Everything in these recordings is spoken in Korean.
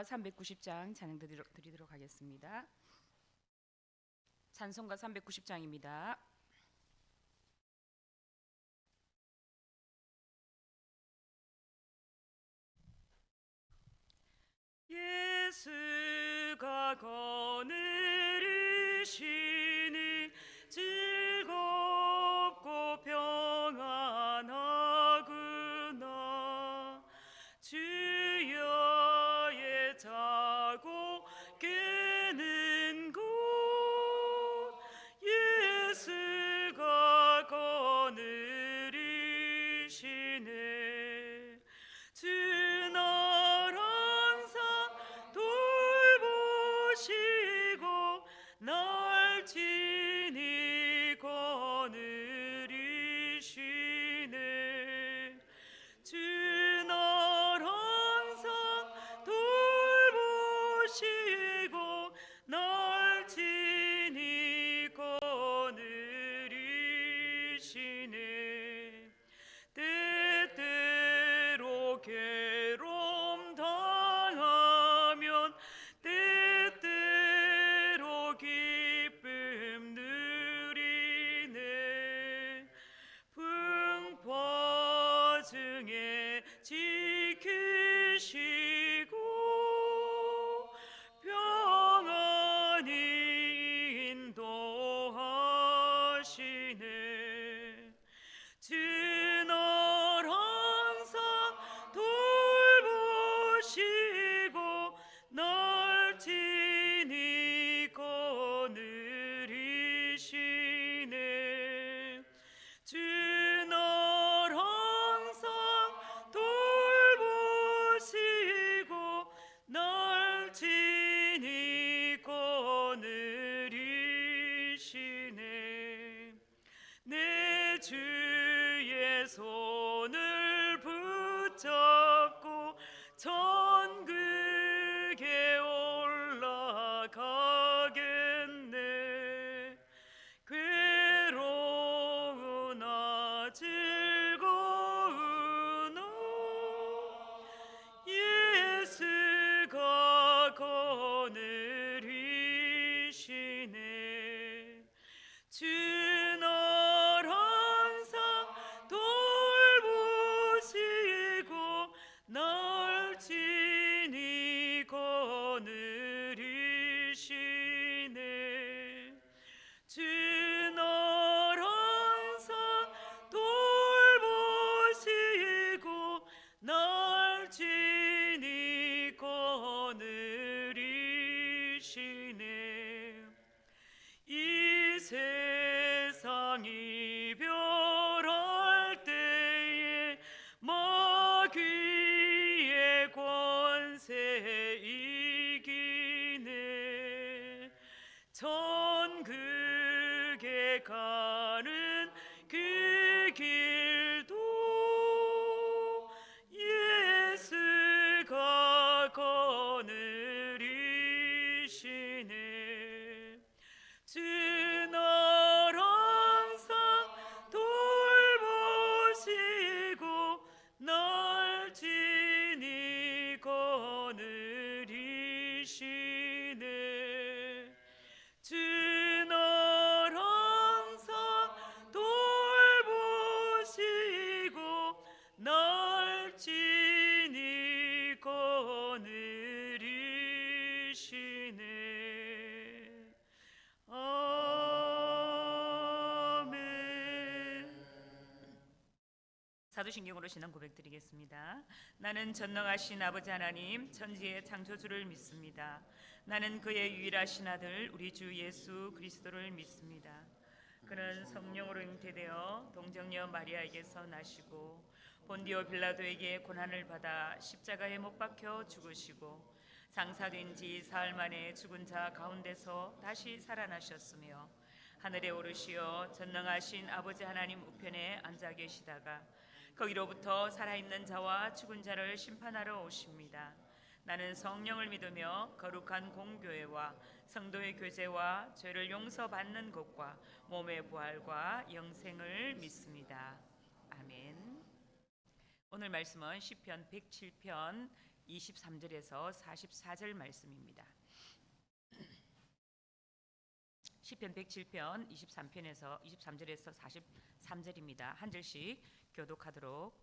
390장 찬양 드리도록 하겠습니다. 찬송가 390장입니다. 예수가 거느리시니 즐겁고 평안하구나. 주여의 자고 깨는 곳 예수가 거느리시네. 주 날 항상 돌보시고 날 친히 거느리시네. 주 날 항상 돌보시고 날 친히 거느리시네. 때때로 괴로움 당하면 때때로 기쁨 누리네. 풍파 중에 지키시고 평안히 인도하시네. 주 날 항상 돌보시고 날 친히 거느리시네. 주 날 항상 돌보시고 날 친히 거느리시네. 내 주의 손을 붙잡고 천국에 올라가겠네. 괴로우나 즐거우나 예수가 거느리시네. 주 날 항상 돌보시고 날 친히 거느리시네. 주 날 항상 돌보시고 날 친히 거느리시네. 이 세상 이별할 때에 마귀의 권세 이기네. 천국에 가는 그 길도 예수가 거느리시네. 주 날 항상 돌보시고 날 친히 거느리시네. 주 날 항상 돌보시고 날 친히 거느리시네. 아멘. 사도신경으로 신앙 고백드리겠습니다. 나는 전능하신 아버지 하나님 천지의 창조주를 믿습니다. 나는 그의 유일하신 아들 우리 주 예수 그리스도를 믿습니다. 그는 성령으로 잉태되어 동정녀 마리아에게서 나시고 본디오 빌라도에게 고난을 받아 십자가에 못 박혀 죽으시고 장사된 지 사흘 만에 죽은 자 가운데서 다시 살아나셨으며 하늘에 오르시어 전능하신 아버지 하나님 우편에 앉아 계시다가 거기로부터 살아있는 자와 죽은 자를 심판하러 오십니다. 나는 성령을 믿으며 거룩한 공교회와 성도의 교제와 죄를 용서받는 것과 몸의 부활과 영생을 믿습니다. 아멘. 오늘 말씀은 시편 107편 23절에서 44절 말씀입니다. 시편 107편 23편에서 23절에서 43절입니다. 한 절씩 교독하도록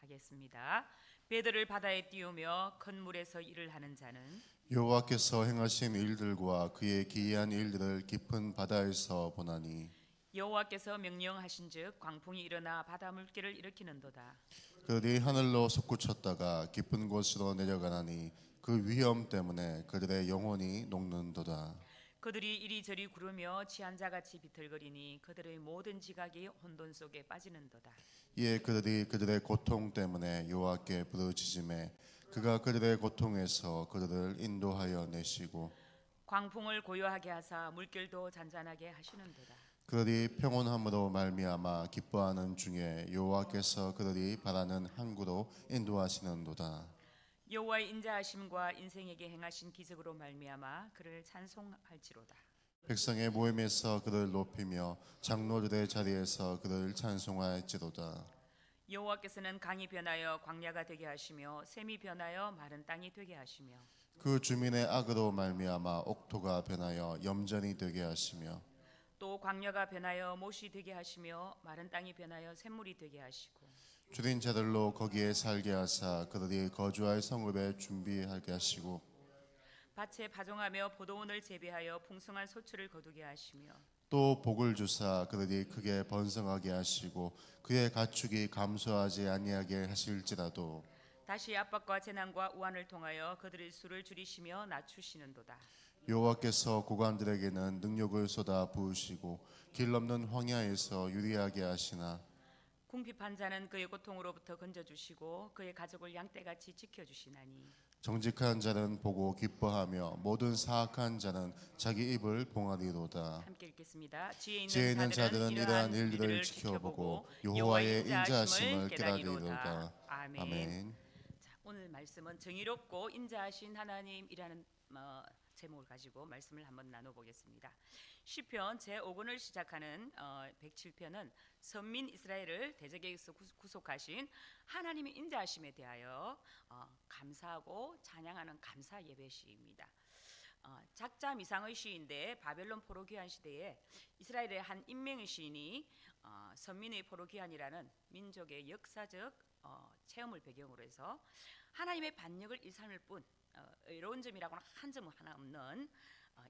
하겠습니다. 배들을 바다에 띄우며 큰 물에서 일을 하는 자는 여호와께서 행하신 일들과 그의 기이한 일들을 깊은 바다에서 보나니 여호와께서 명령하신즉 광풍이 일어나 바다 물결을 일으키는도다. 그들이 하늘로 솟구쳤다가 깊은 곳으로 내려가나니 그 위험 때문에 그들의 영혼이 녹는도다. 그들이 이리저리 구르며 취한 자같이 비틀거리니 그들의 모든 지각이 혼돈 속에 빠지는도다. 이에 그들이 그들의 고통 때문에 여호와께 부르짖음에 그가 그들의 고통에서 그들을 인도하여 내시고 광풍을 고요하게 하사 물결도 잔잔하게 하시는도다. 그들이 평온함으로 말미암아 기뻐하는 중에 여호와께서 그들이 바라는 항구로 인도하시는도다. 여호와의 인자하심과 인생에게 행하신 기적으로 말미암아 그를 찬송할지로다. 백성의 모임에서 그를 높이며 장로들의 자리에서 그를 찬송할지로다. 여호와께서는 강이 변하여 광야가 되게 하시며 샘이 변하여 마른 땅이 되게 하시며 그 주민의 악으로 말미암아 옥토가 변하여 염전이 되게 하시며 또 광야가 변하여 못이 되게 하시며 마른 땅이 변하여 샘물이 되게 하시고 줄인 자들로 거기에 살게 하사 그들이 거주할 성읍에 준비하게 하시고 밭에 파종하며 포도원을 재배하여 풍성한 소출을 거두게 하시며 또 복을 주사 그들이 크게 번성하게 하시고 그의 가축이 감소하지 아니하게 하실지라도 다시 압박과 재난과 우환을 통하여 그들의 수를 줄이시며 낮추시는도다. 여호와께서 고관들에게는 능력을 쏟아 부으시고 길 넘는 황야에서 유리하게 하시나 궁핍한 자는 그의 고통으로부터 건져주시고 그의 가족을 양떼같이 지켜주시나니 정직한 자는 보고 기뻐하며 모든 사악한 자는 자기 입을 봉하리로다. 함께 읽겠습니다. 지혜 있는 자들은 이러한 일들을 지켜보고 여호와의 인자하심을 깨달으리로다. 아멘. 아멘. 자, 오늘 말씀은 정의롭고 인자하신 하나님이라는 제목을 가지고 말씀을 한번 나눠보겠습니다. 시편 제5권을 시작하는 107편은 선민 이스라엘을 대적에서 구속하신 하나님의 인자하심에 대하여 감사하고 찬양하는 감사 예배 시입니다. 작자 미상의 시인데 바벨론 포로 귀환 시대에 이스라엘의 한 인명의 시인이 선민의 포로 귀환이라는 민족의 역사적 체험을 배경으로 해서 하나님의 반역을 일삼을 뿐 의로운 점이라고는 한 점은 하나 없는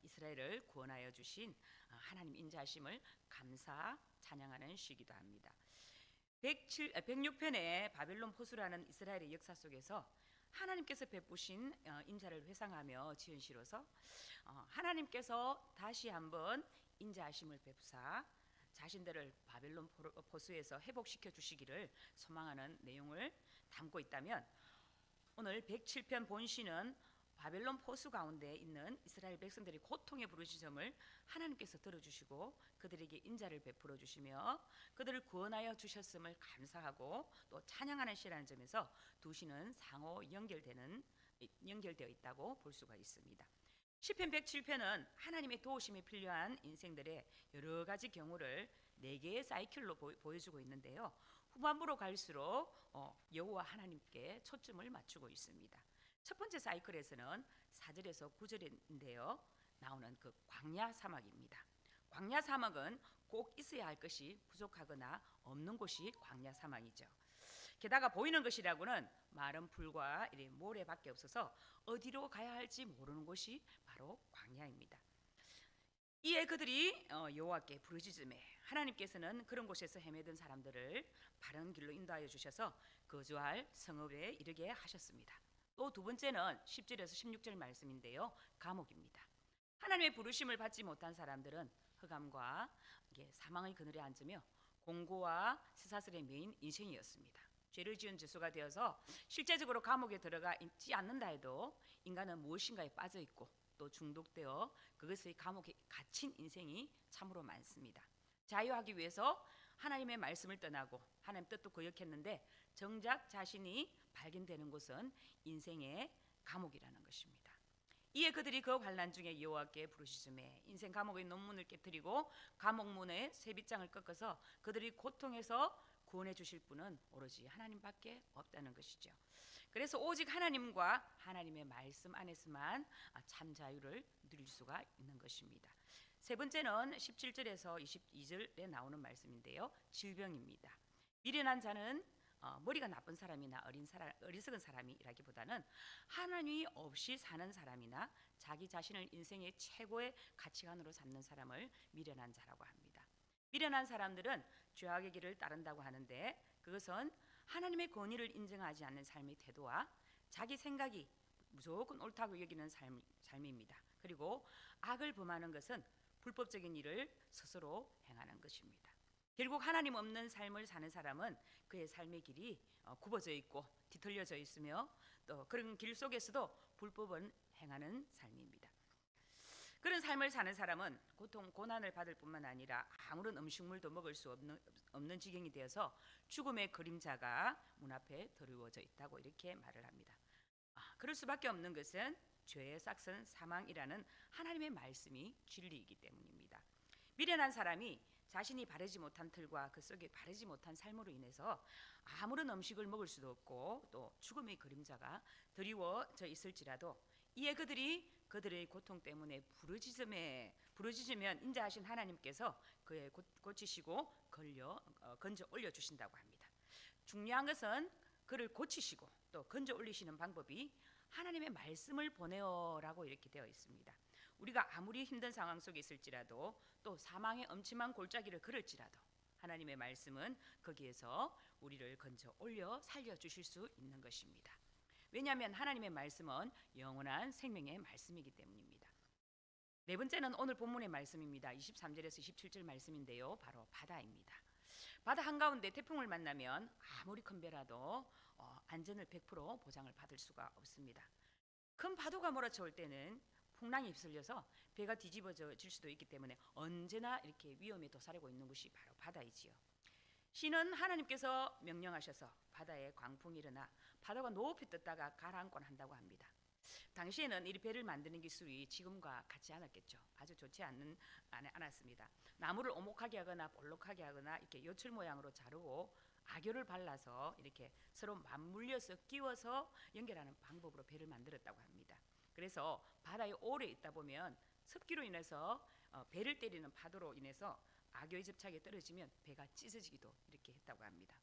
이스라엘을 구원하여 주신 하나님 인자하심을 감사 찬양하는 시기도 합니다. 106편의 바벨론 포수라는 이스라엘의 역사 속에서 하나님께서 베푸신 인자를 회상하며 지은 시로서 하나님께서 다시 한번 인자하심을 베푸사 자신들을 바벨론 포수에서 회복시켜 주시기를 소망하는 내용을 담고 있다면 오늘 107편 본시는 바벨론 포수 가운데 있는 이스라엘 백성들이 고통의 부르짖음을 하나님께서 들어주시고 그들에게 인자를 베풀어 주시며 그들을 구원하여 주셨음을 감사하고 또 찬양하는 시라는 점에서 두 시는 상호 연결되어 있다고 볼 수가 있습니다. 시편 107편은 하나님의 도우심이 필요한 인생들의 여러 가지 경우를 4개의 사이클로 보여주고 있는데요. 후반부로 갈수록 여호와 하나님께 초점을 맞추고 있습니다. 첫 번째 사이클에서는 4절에서 9절인데요. 나오는 그 광야 사막입니다. 광야 사막은 꼭 있어야 할 것이 부족하거나 없는 곳이 광야 사막이죠. 게다가 보이는 것이라고는 마른 풀과 모래밖에 없어서 어디로 가야 할지 모르는 곳이 바로 광야입니다. 이에 그들이 여호와께 부르짖음에 하나님께서는 그런 곳에서 헤매던 사람들을 바른 길로 인도하여 주셔서 거주할 성읍에 이르게 하셨습니다. 또 두 번째는 10절에서 16절 말씀인데요. 감옥입니다. 하나님의 부르심을 받지 못한 사람들은 흑암과 사망의 그늘에 앉으며 공고와 쇠사슬에 매인 인생이었습니다. 죄를 지은 죄수가 되어서 실제적으로 감옥에 들어가 있지 않는다 해도 인간은 무엇인가에 빠져 있고 또 중독되어 그것의 감옥에 갇힌 인생이 참으로 많습니다. 자유하기 위해서 하나님의 말씀을 떠나고 하나님 뜻도 거역했는데 정작 자신이 발견되는 곳은 인생의 감옥이라는 것입니다. 이에 그들이 그 환난 중에 여호와께 부르짖음에 인생 감옥의 논문을 깨뜨리고 감옥 문의 쇠빗장을 꺾어서 그들이 고통에서 구원해 주실 분은 오로지 하나님밖에 없다는 것이죠. 그래서 오직 하나님과 하나님의 말씀 안에서만 참 자유를 누릴 수가 있는 것입니다. 세 번째는 17절에서 22절에 나오는 말씀인데요. 질병입니다. 미련한 자는 머리가 나쁜 사람이나 어리석은 사람이라기보다는 하나님이 없이 사는 사람이나 자기 자신을 인생의 최고의 가치관으로 삼는 사람을 미련한 자라고 합니다. 미련한 사람들은 죄악의 길을 따른다고 하는데 그것은 하나님의 권위를 인정하지 않는 삶의 태도와 자기 생각이 무조건 옳다고 여기는 삶입니다. 그리고 악을 범하는 것은 불법적인 일을 스스로 행하는 것입니다. 결국 하나님 없는 삶을 사는 사람은 그의 삶의 길이 굽어져 있고 뒤틀려져 있으며 또 그런 길 속에서도 불법을 행하는 삶입니다. 그런 삶을 사는 사람은 고통, 고난을 받을 뿐만 아니라 아무런 음식물도 먹을 수 없는 지경이 되어서 죽음의 그림자가 문 앞에 드리워져 있다고 이렇게 말을 합니다. 그럴 수밖에 없는 것은 죄의 싹은 사망이라는 하나님의 말씀이 진리이기 때문입니다. 미련한 사람이 자신이 바르지 못한 틀과 그 속에 바르지 못한 삶으로 인해서 아무런 음식을 먹을 수도 없고 또 죽음의 그림자가 드리워져 있을지라도 이에 그들의 고통 때문에 부르짖으면 인자하신 하나님께서 그의 고치시고 건져 올려주신다고 합니다. 중요한 것은 그를 고치시고 또 건져 올리시는 방법이 하나님의 말씀을 보내어라고 이렇게 되어 있습니다. 우리가 아무리 힘든 상황 속에 있을지라도 또 사망의 엄침한 골짜기를 걸을지라도 하나님의 말씀은 거기에서 우리를 건져 올려 살려주실 수 있는 것입니다. 왜냐하면 하나님의 말씀은 영원한 생명의 말씀이기 때문입니다. 네 번째는 오늘 본문의 말씀입니다. 23절에서 27절 말씀인데요. 바로 바다입니다. 바다 한가운데 태풍을 만나면 아무리 큰 배라도 안전을 100% 보장을 받을 수가 없습니다. 큰 파도가 몰아쳐올 때는 풍랑이 휩쓸려서 배가 뒤집어질 수도 있기 때문에 언제나 이렇게 위험에 도사리고 있는 곳이 바로 바다이지요. 신은 하나님께서 명령하셔서 바다에 광풍이 일어나 파도가 높이 떴다가 가라앉곤 한다고 합니다. 당시에는 이 배를 만드는 기술이 지금과 같지 않았겠죠. 아주 좋지 않았습니다. 나무를 오목하게 하거나 볼록하게 하거나 이렇게 요철 모양으로 자르고 악교를 발라서 이렇게 서로 맞물려서 끼워서 연결하는 방법으로 배를 만들었다고 합니다. 그래서 바다에 오래 있다 보면 습기로 인해서 배를 때리는 파도로 인해서 악교에 접착에 떨어지면 배가 찢어지기도 이렇게 했다고 합니다.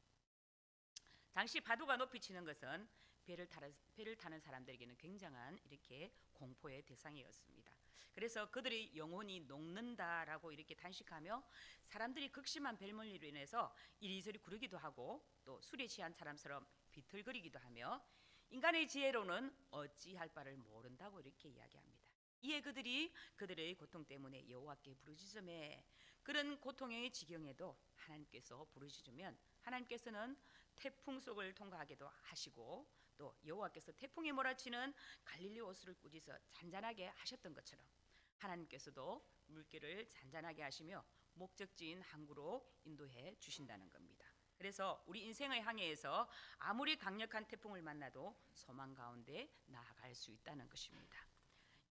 당시 파도가 높이 치는 것은 배를 타는 사람들에게는 굉장한 이렇게 공포의 대상이었습니다. 그래서 그들의 영혼이 녹는다라고 이렇게 단식하며 사람들이 극심한 벨물리로 인해서 이리저리 구르기도 하고 또 술에 취한 사람처럼 비틀거리기도 하며 인간의 지혜로는 어찌할 바를 모른다고 이렇게 이야기합니다. 이에 그들의 고통 때문에 여호와께 부르짖으매 그런 고통의 지경에도 하나님께서 부르짖으면 하나님께서는 태풍 속을 통과하게도 하시고 또 여호와께서 태풍이 몰아치는 갈릴리 호수를 꾸짖어 잔잔하게 하셨던 것처럼 하나님께서도 물결을 잔잔하게 하시며 목적지인 항구로 인도해 주신다는 겁니다. 그래서 우리 인생의 항해에서 아무리 강력한 태풍을 만나도 소망 가운데 나아갈 수 있다는 것입니다.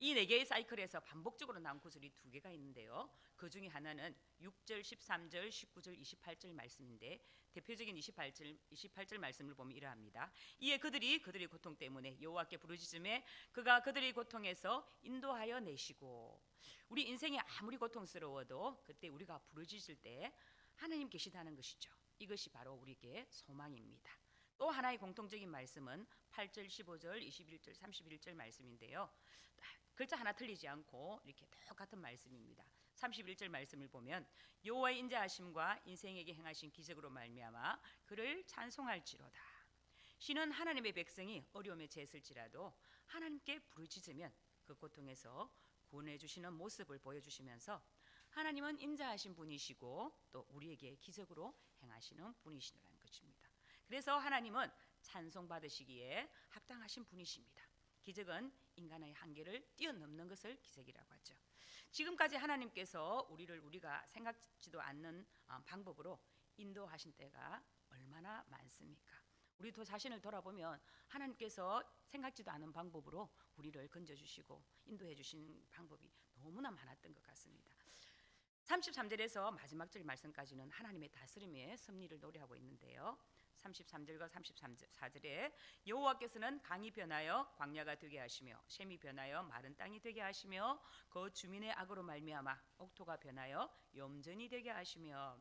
이 네 개의 사이클에서 반복적으로 나온 구절이 두 개가 있는데요. 그 중에 하나는 6절, 13절, 19절, 28절 말씀인데 대표적인 28절 말씀을 보면 이러합니다. 이에 그들의 고통 때문에 여호와께 부르짖으매 그가 그들의 고통에서 인도하여 내시고 우리 인생이 아무리 고통스러워도 그때 우리가 부르짖을 때 하나님 계시다는 것이죠. 이것이 바로 우리에게 소망입니다. 또 하나의 공통적인 말씀은 8절, 15절, 21절, 31절 말씀인데요. 글자 하나 틀리지 않고 이렇게 똑같은 말씀입니다. 31절 말씀을 보면 여호와의 인자하심과 인생에게 행하신 기적으로 말미암아 그를 찬송할지로다. 신은 하나님의 백성이 어려움에 처했을지라도 하나님께 부르짖으면 그 고통에서 구원해 주시는 모습을 보여주시면서 하나님은 인자하신 분이시고 또 우리에게 기적으로 행하시는 분이시라는 것입니다. 그래서 하나님은 찬송받으시기에 합당하신 분이십니다. 기적은 인간의 한계를 뛰어넘는 것을 기적이라고 하죠. 지금까지 하나님께서 우리가 생각지도 않는 방법으로 인도하신 때가 얼마나 많습니까? 우리도 자신을 돌아보면 하나님께서 생각지도 않은 방법으로 우리를 건져주시고 인도해 주신 방법이 너무나 많았던 것 같습니다. 33절에서 마지막 절 말씀까지는 하나님의 다스림의 섭리를 노래하고 있는데요. 33절과 34절에 여호와께서는 강이 변하여 광야가 되게 하시며 샘이 변하여 마른 땅이 되게 하시며 그 주민의 악으로 말미암아 옥토가 변하여 염전이 되게 하시며.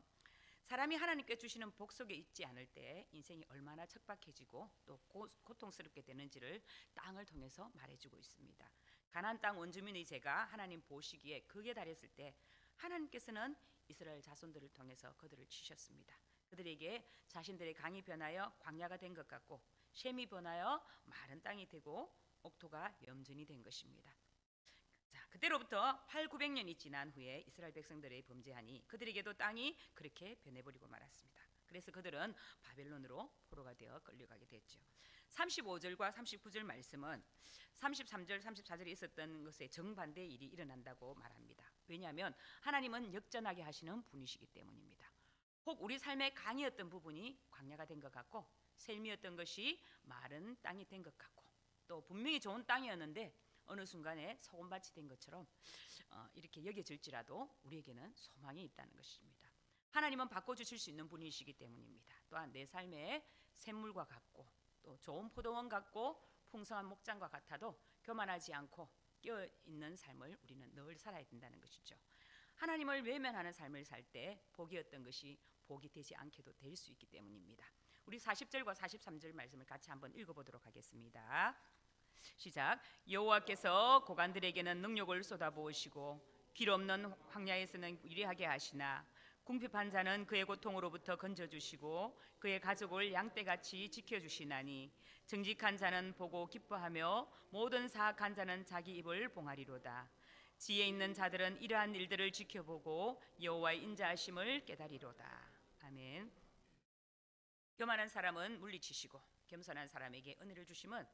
사람이 하나님께 주시는 복 속에 있지 않을 때 인생이 얼마나 척박해지고 또 고통스럽게 되는지를 땅을 통해서 말해주고 있습니다. 가나안 땅 원주민의 죄가 하나님 보시기에 극에 달했을 때 하나님께서는 이스라엘 자손들을 통해서 그들을 치셨습니다. 그들에게 자신들의 강이 변하여 광야가 된 것 같고 샘이 변하여 마른 땅이 되고 옥토가 염전이 된 것입니다. 자, 그때로부터 8,900년이 지난 후에 이스라엘 백성들의 범죄하니 그들에게도 땅이 그렇게 변해버리고 말았습니다. 그래서 그들은 바벨론으로 포로가 되어 끌려가게 됐죠. 35절과 39절 말씀은 33절, 34절에 있었던 것의 정반대의 일이 일어난다고 말합니다. 왜냐하면 하나님은 역전하게 하시는 분이시기 때문입니다. 혹 우리 삶의 강이었던 부분이 광야가 된 것 같고 샘이었던 것이 마른 땅이 된 것 같고 또 분명히 좋은 땅이었는데 어느 순간에 소금밭이 된 것처럼 이렇게 여겨질지라도 우리에게는 소망이 있다는 것입니다. 하나님은 바꿔주실 수 있는 분이시기 때문입니다. 또한 내 삶에 샘물과 같고 또 좋은 포도원 같고 풍성한 목장과 같아도 교만하지 않고 깨어있는 삶을 우리는 늘 살아야 된다는 것이죠. 하나님을 외면하는 삶을 살 때 복이었던 것이 복이 되지 않게도 될 수 있기 때문입니다. 우리 40절과 43절 말씀을 같이 한번 읽어보도록 하겠습니다. 시작. 여호와께서 고관들에게는 능력을 쏟아부으시고 길 없는 황야에서는 유리하게 하시나 궁핍한 자는 그의 고통으로부터 건져주시고 그의 가족을 양떼같이 지켜주시나니 정직한 자는 보고 기뻐하며 모든 사악한 자는 자기 입을 봉하리로다. 지혜 있는 자들은 이러한 일들을 지켜보고 여호와의 인자하심을 깨달리로다. 아멘. 교만한 사람은 물리치시고 겸손한 사람에게 은혜를 주심은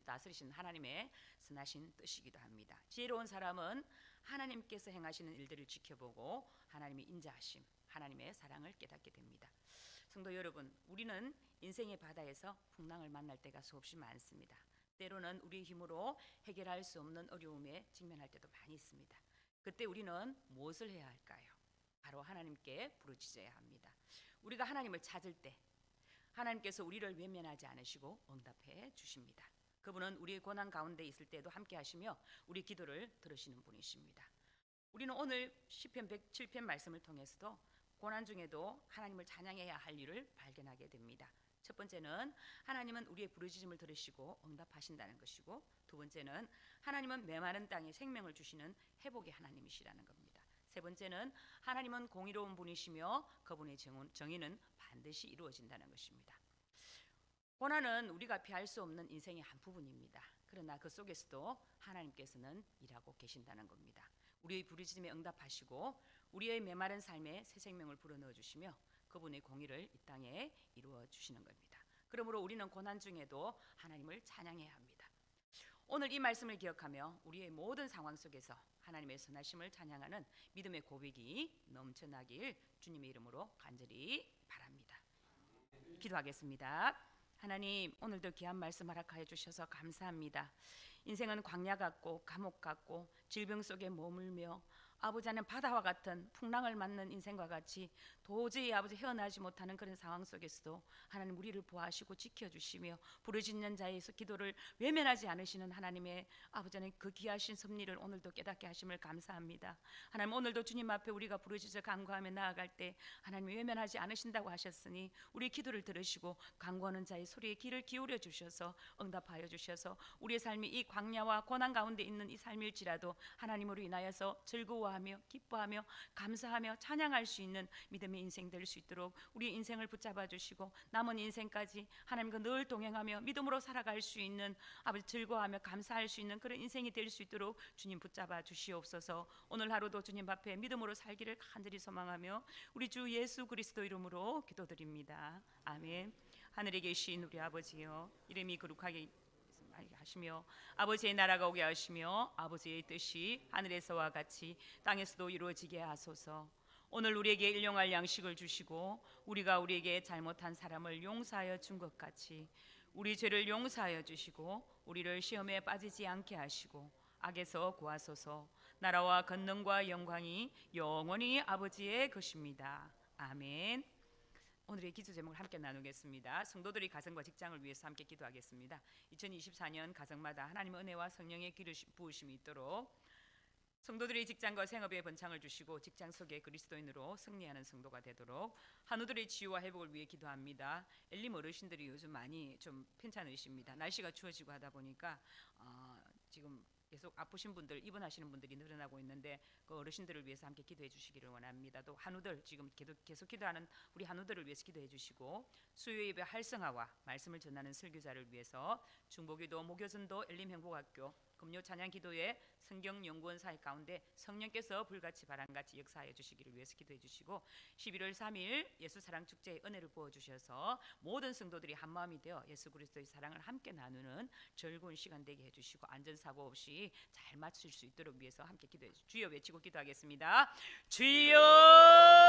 다스리신 하나님의 선하신 뜻이기도 합니다. 지혜로운 사람은 하나님께서 행하시는 일들을 지켜보고 하나님의 인자하심, 하나님의 사랑을 깨닫게 됩니다. 성도 여러분, 우리는 인생의 바다에서 풍랑을 만날 때가 수없이 많습니다. 때로는 우리의 힘으로 해결할 수 없는 어려움에 직면할 때도 많이 있습니다. 그때 우리는 무엇을 해야 할까요? 바로 하나님께 부르짖어야 합니다. 우리가 하나님을 찾을 때 하나님께서 우리를 외면하지 않으시고 응답해 주십니다. 그분은 우리의 고난 가운데 있을 때도 함께 하시며 우리 기도를 들으시는 분이십니다. 우리는 오늘 시편 107편 말씀을 통해서도 고난 중에도 하나님을 찬양해야 할 일을 발견하게 됩니다. 첫 번째는 하나님은 우리의 부르짖음을 들으시고 응답하신다는 것이고, 두 번째는 하나님은 메마른 땅에 생명을 주시는 회복의 하나님이시라는 겁니다. 세 번째는 하나님은 공의로운 분이시며 그분의 정의는 반드시 이루어진다는 것입니다. 고난은 우리가 피할 수 없는 인생의 한 부분입니다. 그러나 그 속에서도 하나님께서는 일하고 계신다는 겁니다. 우리의 부르짖음에 응답하시고 우리의 메마른 삶에 새 생명을 불어넣어 주시며 그분의 공의를 이 땅에 이루어 주시는 겁니다. 그러므로 우리는 고난 중에도 하나님을 찬양해야 합니다. 오늘 이 말씀을 기억하며 우리의 모든 상황 속에서 하나님의 선하심을 찬양하는 믿음의 고백이 넘쳐나길 주님의 이름으로 간절히 바랍니다. 기도하겠습니다. 하나님, 오늘도 귀한 말씀 허락하여 주셔서 감사합니다. 인생은 광야 같고 감옥 같고 질병 속에 머물며 아버지는 바다와 같은 풍랑을 맞는 인생과 같이 도저히 아버지 헤어나지 못하는 그런 상황 속에서도 하나님 우리를 보호하시고 지켜주시며 부르짖는 자의 기도를 외면하지 않으시는 하나님의 아버지는 그 귀하신 섭리를 오늘도 깨닫게 하심을 감사합니다. 하나님, 오늘도 주님 앞에 우리가 부르짖어 간구하며 나아갈 때 하나님 외면하지 않으신다고 하셨으니 우리 기도를 들으시고 간구하는 자의 소리에 귀를 기울여 주셔서 응답하여 주셔서 우리의 삶이 이 광야와 고난 가운데 있는 이 삶일지라도 하나님으로 인하여서 즐거워하며 기뻐하며 감사하며 찬양할 수 있는 믿음의 인생 될 수 있도록 우리 인생을 붙잡아 주시고 남은 인생까지 하나님과 늘 동행하며 믿음으로 살아갈 수 있는 아버지 즐거워하며 감사할 수 있는 그런 인생이 될 수 있도록 주님 붙잡아 주시옵소서. 오늘 하루도 주님 앞에 믿음으로 살기를 간절히 소망하며 우리 주 예수 그리스도 이름으로 기도드립니다. 아멘. 하늘에 계신 우리 아버지여, 이름이 거룩하게 하시며 아버지의 나라가 오게 하시며 아버지의 뜻이 하늘에서와 같이 땅에서도 이루어지게 하소서. 오늘 우리에게 일용할 양식을 주시고 우리가 우리에게 잘못한 사람을 용서하여 준 것 같이 우리 죄를 용서하여 주시고 우리를 시험에 빠지지 않게 하시고 악에서 구하소서. 나라와 권능과 영광이 영원히 아버지의 것입니다. 아멘. 오늘의 기도 제목을 함께 나누겠습니다. 성도들이 가정과 직장을 위해서 함께 기도하겠습니다. 2024년 가정마다 하나님의 은혜와 성령의 기름 부으심이 있도록 성도들의 직장과 생업에 번창을 주시고 직장 속에 그리스도인으로 승리하는 성도가 되도록 한우들의 치유와 회복을 위해 기도합니다. 엘림 어르신들이 요즘 많이 좀 편찮으십니다. 날씨가 추워지고 하다 보니까 지금 계속 아프신 분들, 입원하시는 분들이 늘어나고 있는데 그 어르신들을 위해서 함께 기도해 주시기를 원합니다. 또 한우들 지금 계속 기도하는 우리 한우들을 위해서 기도해 주시고 수요 예배 활성화와 말씀을 전하는 설교자를 위해서 중보기도, 목요전도, 엘림행복학교, 금요 찬양 기도회, 성경연구원 사역 가운데 성령께서 불같이 바람같이 역사하여 주시기를 위해서 기도해 주시고 11월 3일 예수 사랑 축제의 은혜를 부어 주셔서 모든 성도들이 한 마음이 되어 예수 그리스도의 사랑을 함께 나누는 즐거운 시간 되게 해 주시고 안전사고 없이 잘 마칠 수 있도록 위해서 함께 기도해 주시고 주여 외치고 기도하겠습니다. 주여